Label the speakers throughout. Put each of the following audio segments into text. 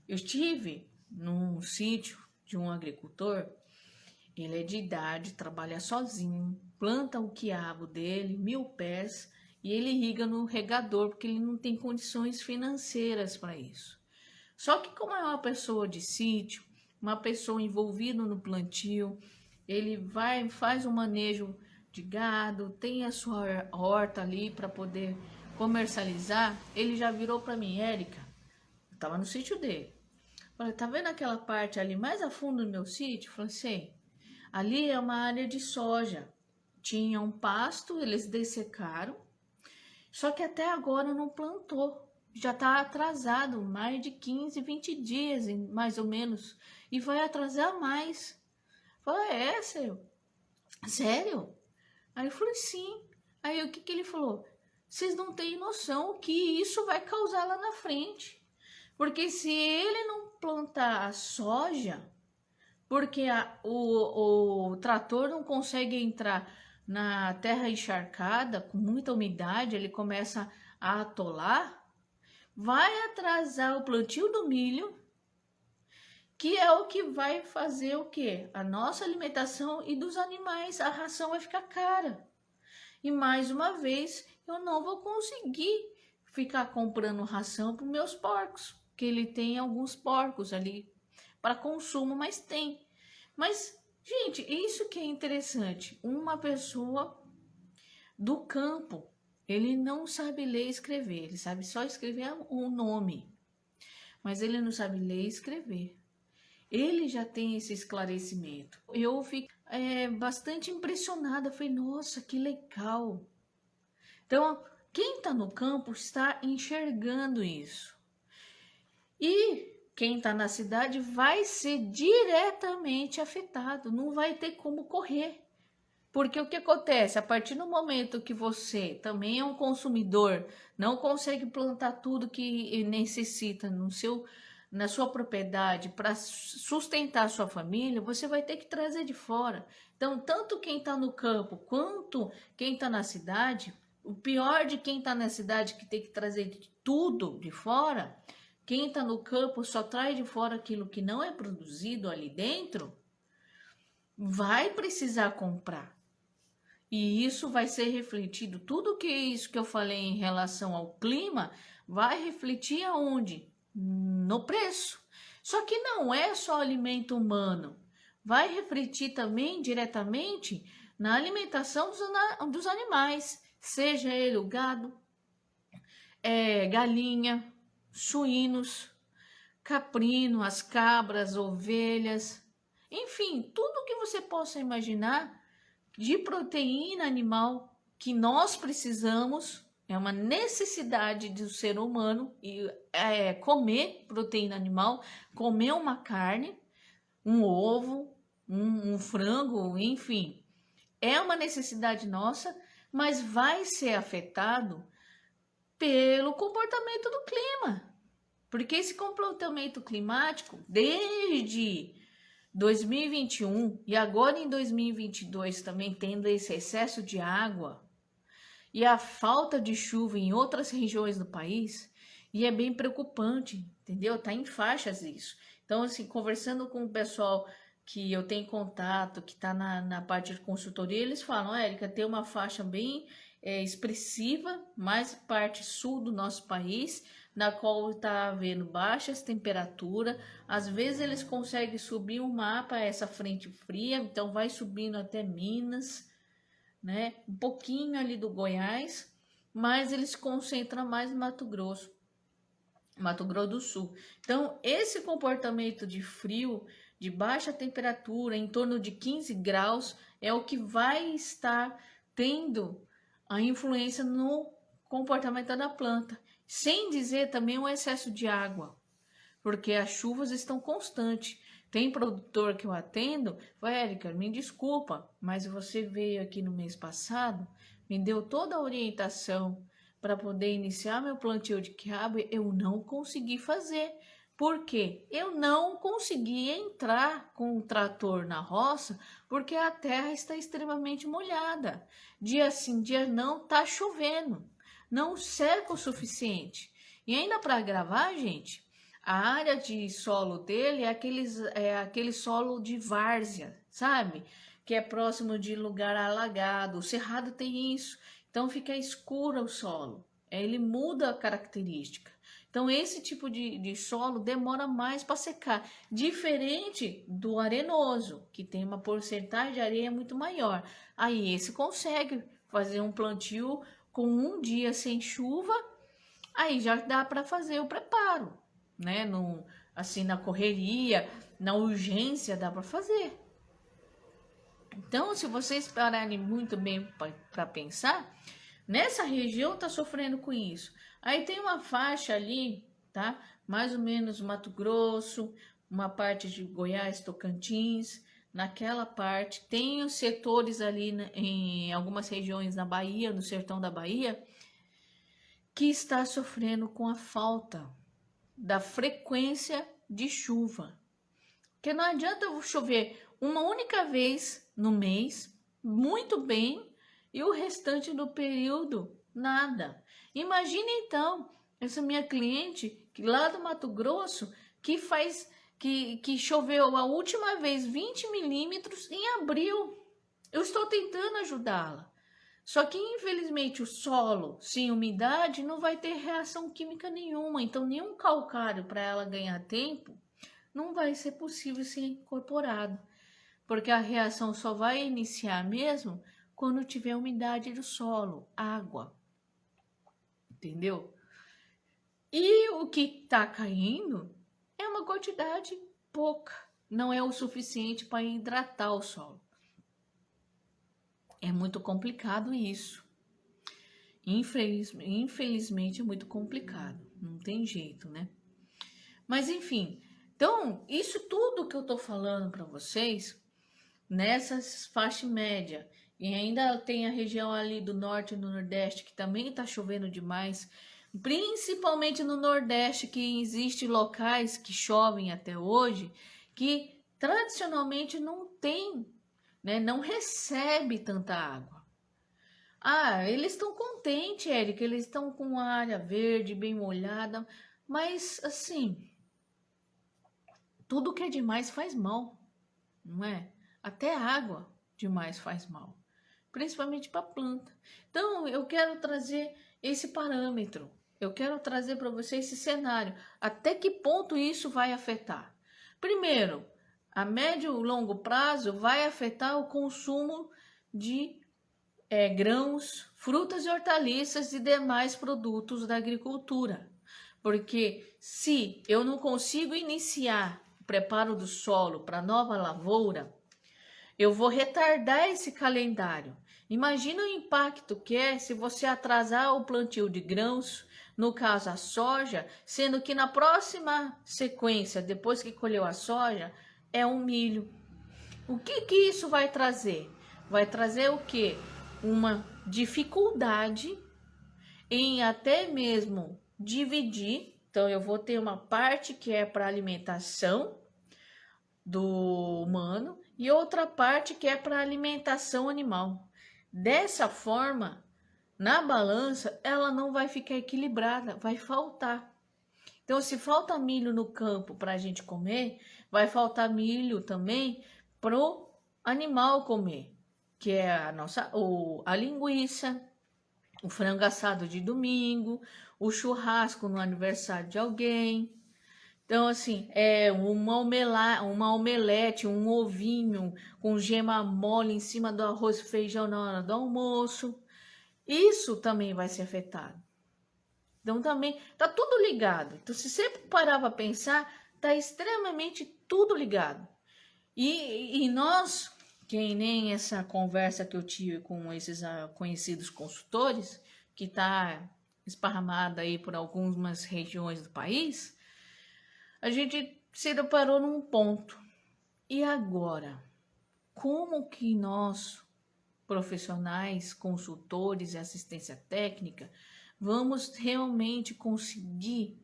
Speaker 1: Eu estive num sítio de um agricultor, ele é de idade, trabalha sozinho, planta o quiabo dele, 1000 pés, e ele irriga no regador, porque ele não tem condições financeiras para isso. Só que como é uma pessoa de sítio, uma pessoa envolvida no plantio, ele vai, faz um manejo de gado, tem a sua horta ali para poder comercializar, ele já virou para mim, Érica, eu tava no sítio dele. Falei, tá vendo aquela parte ali mais a fundo do meu sítio? Falei, sei. Ali é uma área de soja. Tinha um pasto, eles dessecaram. Só que até agora não plantou. Já está atrasado, mais de 15, 20 dias, mais ou menos. E vai atrasar mais. Falei, é, seu? Sério? Aí eu falei, sim. Aí o que, que ele falou? Vocês não têm noção o que isso vai causar lá na frente. Porque se ele não plantar a soja, porque o trator não consegue entrar na terra encharcada, com muita umidade, ele começa a atolar, vai atrasar o plantio do milho, que é o que vai fazer o quê? A nossa alimentação e dos animais, a ração vai ficar cara. E mais uma vez, eu não vou conseguir ficar comprando ração para os meus porcos, que ele tem alguns porcos ali para consumo, mas tem. Mas, gente, isso que é interessante. Uma pessoa do campo, ele não sabe ler e escrever, ele sabe só escrever o nome, mas ele não sabe ler e escrever. Ele já tem esse esclarecimento. Eu fico bastante impressionada, falei, nossa, que legal. Então, quem está no campo está enxergando isso. E quem está na cidade vai ser diretamente afetado, não vai ter como correr. Porque o que acontece? A partir do momento que você também é um consumidor, não consegue plantar tudo que necessita na sua propriedade para sustentar a sua família, você vai ter que trazer de fora. Então, tanto quem está no campo quanto quem está na cidade, o pior de quem está na cidade que tem que trazer tudo de fora, quem está no campo só traz de fora aquilo que não é produzido ali dentro, vai precisar comprar. E isso vai ser refletido, tudo que isso que eu falei em relação ao clima, vai refletir aonde? No preço. Só que não é só alimento humano, vai refletir também diretamente na alimentação dos animais, seja ele o gado, galinha, suínos, caprino, as cabras, ovelhas, enfim, tudo que você possa imaginar de proteína animal que nós precisamos, é uma necessidade do ser humano e comer proteína animal, comer uma carne, um ovo, um frango, enfim, é uma necessidade nossa, mas vai ser afetado pelo comportamento do clima. Porque esse comportamento climático, desde 2021 e agora em 2022 também tendo esse excesso de água e a falta de chuva em outras regiões do país, e é bem preocupante, entendeu? Tá em faixas isso. Então, assim, conversando com o pessoal que eu tenho contato, que está na parte de consultoria, eles falam, Érica, tem uma faixa bem expressiva, mais parte sul do nosso país, na qual está havendo baixas temperaturas. Às vezes eles conseguem subir o mapa, essa frente fria, então vai subindo até Minas, né? Um pouquinho ali do Goiás, mas eles concentram mais no Mato Grosso do Sul. Então, esse comportamento de frio, de baixa temperatura, em torno de 15 graus, é o que vai estar tendo a influência no comportamento da planta. Sem dizer também o excesso de água, porque as chuvas estão constantes. Tem produtor que eu atendo, vai, Érica, me desculpa, mas você veio aqui no mês passado, me deu toda a orientação para poder iniciar meu plantio de quiabo, eu não consegui fazer. Por quê? Eu não consegui entrar com o trator na roça porque a terra está extremamente molhada. Dia sim, dia não, tá chovendo. Não seca o suficiente. E ainda para gravar, gente, A área de solo dele é aquele solo de várzea, sabe? Que é próximo de lugar alagado. O cerrado tem isso. Então fica escuro o solo. Ele muda a característica. Então esse tipo de solo demora mais para secar. Diferente do arenoso, que tem uma porcentagem de areia muito maior. Aí esse consegue fazer um plantio com um dia sem chuva. Aí já dá para fazer o preparo, né? No, assim, na correria, na urgência, dá para fazer. Então, se vocês pararem muito bem para pensar, nessa região está sofrendo com isso. Aí tem uma faixa ali, tá? Mais ou menos Mato Grosso, uma parte de Goiás, Tocantins. Naquela parte, tem os setores ali em algumas regiões na Bahia, no sertão da Bahia, que está sofrendo com a falta da frequência de chuva. Porque não adianta chover uma única vez no mês, muito bem, e o restante do período, nada. Imagine então, essa minha cliente, que lá do Mato Grosso, que choveu a última vez 20 milímetros em abril. Eu estou tentando ajudá-la. Só que, infelizmente, o solo sem umidade não vai ter reação química nenhuma. Então, nenhum calcário para ela ganhar tempo não vai ser possível ser incorporado. Porque a reação só vai iniciar mesmo quando tiver umidade do solo, água. Entendeu? E o que está caindo é uma quantidade pouca. Não é o suficiente para hidratar o solo. É muito complicado isso. Infelizmente é muito complicado. Não tem jeito, né? Mas enfim, então isso tudo que eu tô falando para vocês, nessas faixas média, e ainda tem a região ali do norte e do nordeste que também tá chovendo demais, principalmente no nordeste, que existe locais que chovem até hoje, que tradicionalmente não tem, né? Não recebe tanta água. Ah, eles estão contentes, Érica, eles estão com a área verde, bem molhada, mas assim, tudo que é demais faz mal, não é? Até água demais faz mal, principalmente para a planta. Então, eu quero trazer esse parâmetro, eu quero trazer para você esse cenário, até que ponto isso vai afetar. Primeiro, a médio e longo prazo vai afetar o consumo de grãos, frutas e hortaliças e demais produtos da agricultura. Porque se eu não consigo iniciar o preparo do solo para nova lavoura, eu vou retardar esse calendário. Imagina o impacto que é se você atrasar o plantio de grãos, no caso a soja, sendo que na próxima sequência, depois que colheu a soja, é um milho. O que isso vai trazer? Vai trazer o quê? Uma dificuldade em até mesmo dividir. Então, eu vou ter uma parte que é para alimentação do humano e outra parte que é para alimentação animal. Dessa forma, na balança, ela não vai ficar equilibrada, vai faltar. Então, se falta milho no campo para a gente comer, vai faltar milho também para o animal comer, que é a linguiça, o frango assado de domingo, o churrasco no aniversário de alguém. Então, assim, uma omelete, um ovinho com gema mole em cima do arroz e feijão na hora do almoço. Isso também vai ser afetado. Então, também tá tudo ligado. Então, se sempre parar para pensar, tá extremamente tudo ligado. E nós, que nem essa conversa que eu tive com esses conhecidos consultores, que está esparramada aí por algumas regiões do país, a gente se deparou num ponto. E agora? Como que nós, profissionais, consultores e assistência técnica, vamos realmente conseguir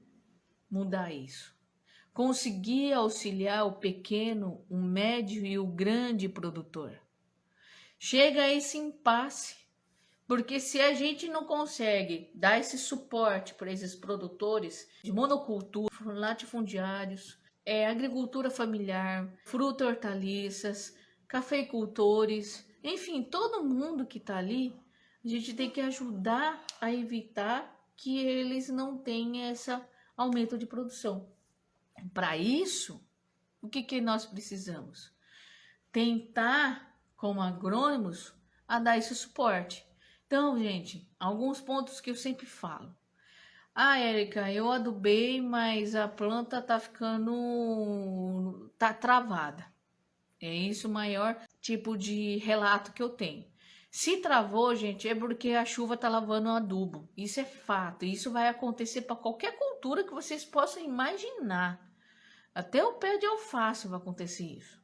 Speaker 1: mudar isso? Conseguir auxiliar o pequeno, o médio e o grande produtor. Chega a esse impasse, Porque se a gente não consegue dar esse suporte para esses produtores de monocultura, latifundiários, agricultura familiar, fruta e hortaliças, cafeicultores, enfim, todo mundo que está ali, a gente tem que ajudar a evitar que eles não tenham esse aumento de produção. Para isso, o que nós precisamos? Tentar, como agrônomos, a dar esse suporte. Então, gente, alguns pontos que eu sempre falo. Ah, Érica, eu adubei, mas a planta tá ficando... tá travada. É isso o maior tipo de relato que eu tenho. Se travou, gente, é porque a chuva tá lavando o adubo. Isso é fato. Isso vai acontecer para qualquer cultura que vocês possam imaginar. Até o pé de alface vai acontecer isso.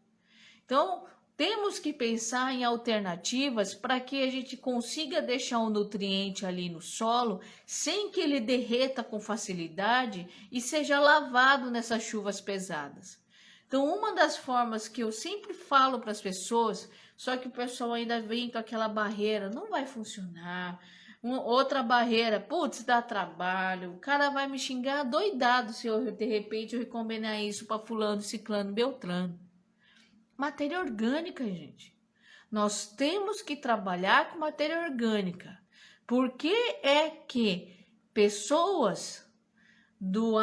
Speaker 1: Então, temos que pensar em alternativas para que a gente consiga deixar o nutriente ali no solo sem que ele derreta com facilidade e seja lavado nessas chuvas pesadas. Então, uma das formas que eu sempre falo para as pessoas, só que o pessoal ainda vem com aquela barreira, não vai funcionar. Outra barreira, putz, dá trabalho, o cara vai me xingar doidado se eu de repente eu recomendar isso para fulano, ciclano, beltrano. Matéria orgânica, gente. Nós temos que trabalhar com matéria orgânica. Por que é que pessoas do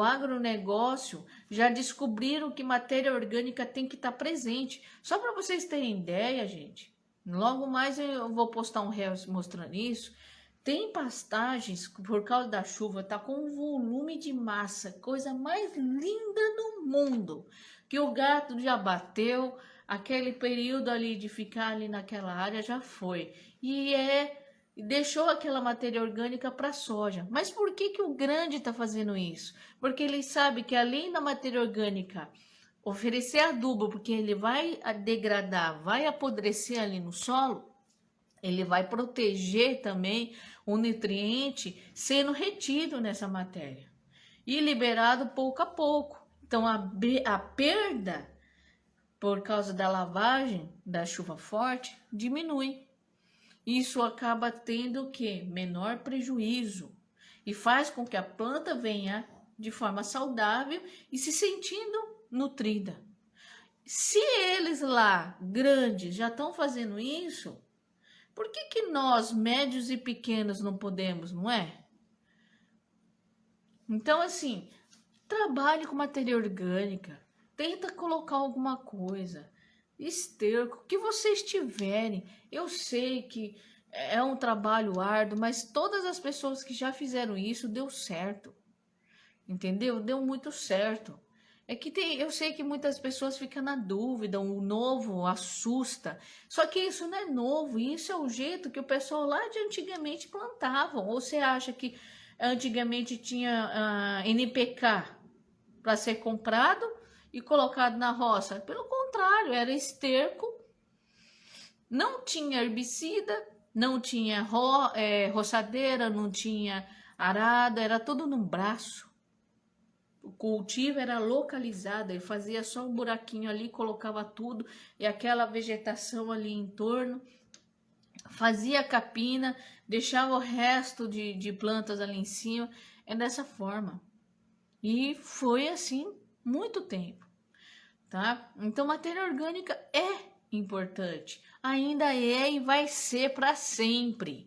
Speaker 1: agronegócio já descobriram que matéria orgânica tem que estar presente? Só para vocês terem ideia, gente, logo mais eu vou postar um reels mostrando isso. Tem pastagens, por causa da chuva, tá com um volume de massa, coisa mais linda do mundo, que o gato já bateu, aquele período ali de ficar ali naquela área já foi. E deixou aquela matéria orgânica para soja. Mas por que o grande está fazendo isso? Porque ele sabe que além da matéria orgânica oferecer adubo, porque ele vai degradar, vai apodrecer ali no solo, ele vai proteger também o nutriente sendo retido nessa matéria e liberado pouco a pouco. Então, a perda por causa da lavagem, da chuva forte, diminui. Isso acaba tendo o quê? Menor prejuízo e faz com que a planta venha de forma saudável e se sentindo nutrida. Se eles lá, grandes, já estão fazendo isso, por que nós, médios e pequenos, não podemos, não é? Então, assim, trabalhe com matéria orgânica, tenta colocar alguma coisa, esterco, o que vocês tiverem. Eu sei que é um trabalho árduo, mas todas as pessoas que já fizeram isso deu certo, entendeu? Deu muito certo. É que eu sei que muitas pessoas ficam na dúvida, o novo assusta. Só que isso não é novo, isso é o jeito que o pessoal lá de antigamente plantavam. Ou você acha que antigamente tinha NPK para ser comprado e colocado na roça? Pelo contrário, era esterco, não tinha herbicida, não tinha roçadeira, não tinha arada, era tudo no braço. O cultivo era localizado, ele fazia só um buraquinho ali, colocava tudo e aquela vegetação ali em torno, fazia capina, deixava o resto de plantas ali em cima, é dessa forma. E foi assim muito tempo, tá? Então, matéria orgânica é importante, ainda é e vai ser para sempre.